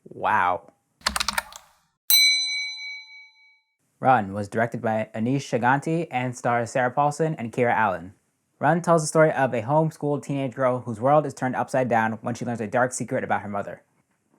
Wow. Run was directed by Anish Chaganty and stars Sarah Paulson and Kira Allen. Run tells the story of a homeschooled teenage girl whose world is turned upside down when she learns a dark secret about her mother.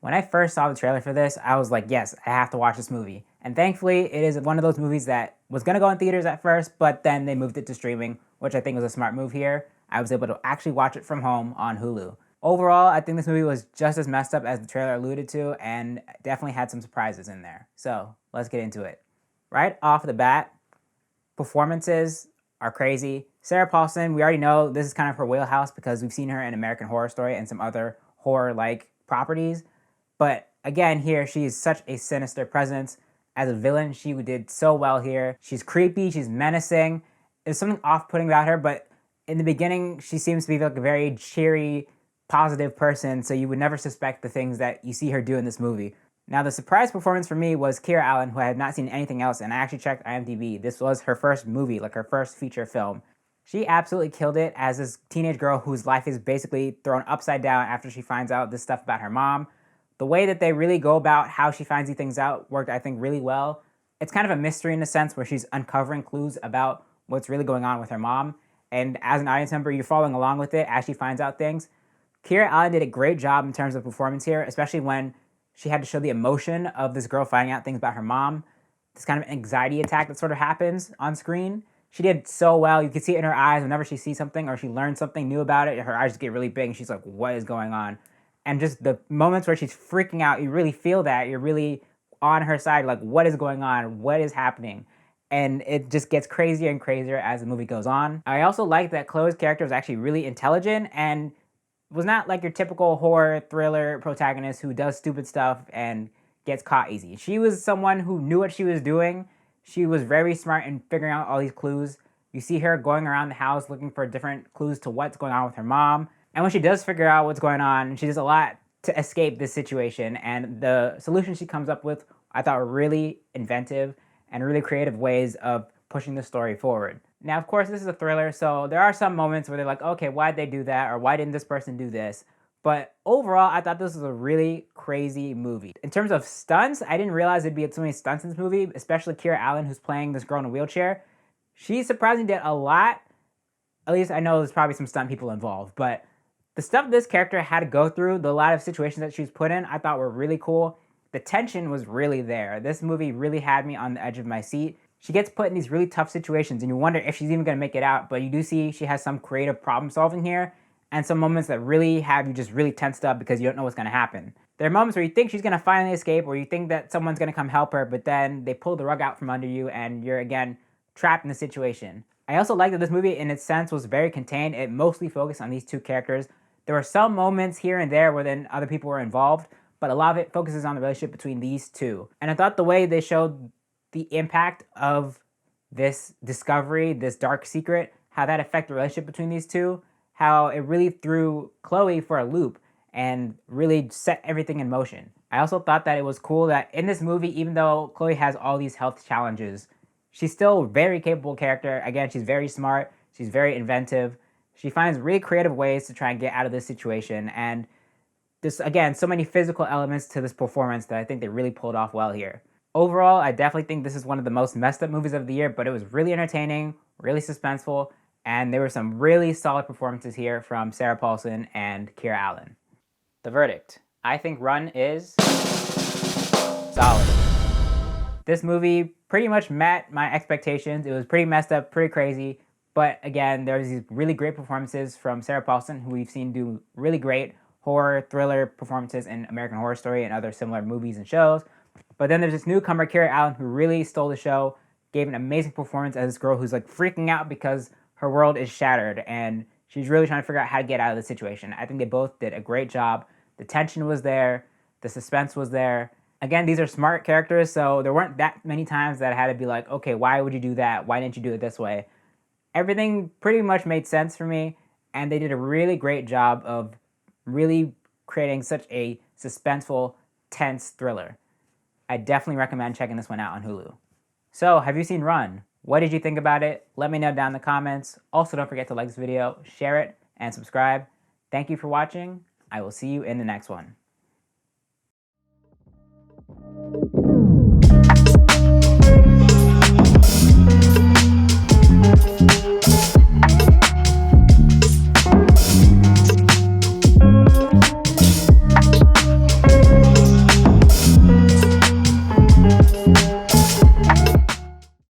When I first saw the trailer for this, I was like, yes, I have to watch this movie. And thankfully, it is one of those movies that was going to go in theaters at first, but then they moved it to streaming, which I think was a smart move here. I was able to actually watch it from home on Hulu. Overall, I think this movie was just as messed up as the trailer alluded to, and definitely had some surprises in there. So, let's get into it. Right off the bat, performances are crazy. Sarah Paulson, we already know this is kind of her wheelhouse because we've seen her in American Horror Story and some other horror-like properties. But again, here, she is such a sinister presence. As a villain, she did so well here. She's creepy, she's menacing. There's something off-putting about her, but in the beginning, she seems to be like a very cheery, positive person, so you would never suspect the things that you see her do in this movie. Now, the surprise performance for me was Kira Allen, who I had not seen anything else, and I actually checked IMDb. This was her first movie, like her first feature film. She absolutely killed it as this teenage girl whose life is basically thrown upside down after she finds out this stuff about her mom. The way that they really go about how she finds these things out worked, I think, really well. It's kind of a mystery in a sense where she's uncovering clues about what's really going on with her mom. And as an audience member, you're following along with it as she finds out things. Kira Allen did a great job in terms of performance here, especially when she had to show the emotion of this girl finding out things about her mom. This kind of anxiety attack that sort of happens on screen. She did so well. You can see it in her eyes whenever she sees something or she learns something new about it. Her eyes just get really big and she's like, what is going on? And just the moments where she's freaking out, you really feel that. You're really on her side, like, what is going on? What is happening? And it just gets crazier and crazier as the movie goes on. I also like that Chloe's character was actually really intelligent and was not like your typical horror thriller protagonist who does stupid stuff and gets caught easy. She was someone who knew what she was doing. She was very smart in figuring out all these clues. You see her going around the house looking for different clues to what's going on with her mom. And when she does figure out what's going on, she does a lot to escape this situation. And the solutions she comes up with, I thought, were really inventive and really creative ways of pushing the story forward. Now, of course, this is a thriller, so there are some moments where they're like, okay, why'd they do that? Or why didn't this person do this? But overall, I thought this was a really crazy movie. In terms of stunts, I didn't realize there'd be so many stunts in this movie, especially Kira Allen, who's playing this girl in a wheelchair. She surprisingly did a lot. At least I know there's probably some stunt people involved, but the stuff this character had to go through, the lot of situations that she was put in, I thought were really cool. The tension was really there. This movie really had me on the edge of my seat. She gets put in these really tough situations and you wonder if she's even going to make it out, but you do see she has some creative problem solving here and some moments that really have you just really tensed up because you don't know what's going to happen. There are moments where you think she's going to finally escape or you think that someone's going to come help her, but then they pull the rug out from under you and you're again trapped in the situation. I also like that this movie in its sense was very contained. It mostly focused on these two characters. There were some moments here and there where then other people were involved, but a lot of it focuses on the relationship between these two. And I thought the way they showed the impact of this discovery, this dark secret, how that affected the relationship between these two, how it really threw Chloe for a loop and really set everything in motion. I also thought that it was cool that in this movie, even though Chloe has all these health challenges, she's still a very capable character. Again, she's very smart, she's very inventive. She finds really creative ways to try and get out of this situation. And there's, again, so many physical elements to this performance that I think they really pulled off well here. Overall, I definitely think this is one of the most messed up movies of the year, but it was really entertaining, really suspenseful, and there were some really solid performances here from Sarah Paulson and Kira Allen. The verdict. I think Run is solid. This movie pretty much met my expectations. It was pretty messed up, pretty crazy, but again, there's these really great performances from Sarah Paulson, who we've seen do really great horror, thriller performances in American Horror Story and other similar movies and shows. But then there's this newcomer, Kira Allen, who really stole the show, gave an amazing performance as this girl who's like freaking out because her world is shattered and she's really trying to figure out how to get out of the situation. I think they both did a great job. The tension was there, the suspense was there. Again, these are smart characters, so there weren't that many times that I had to be like, okay, why would you do that? Why didn't you do it this way? Everything pretty much made sense for me, and they did a really great job of really creating such a suspenseful, tense thriller. I definitely recommend checking this one out on Hulu. So, have you seen Run? What did you think about it? Let me know down in the comments. Also, don't forget to like this video, share it, and subscribe. Thank you for watching. I will see you in the next one.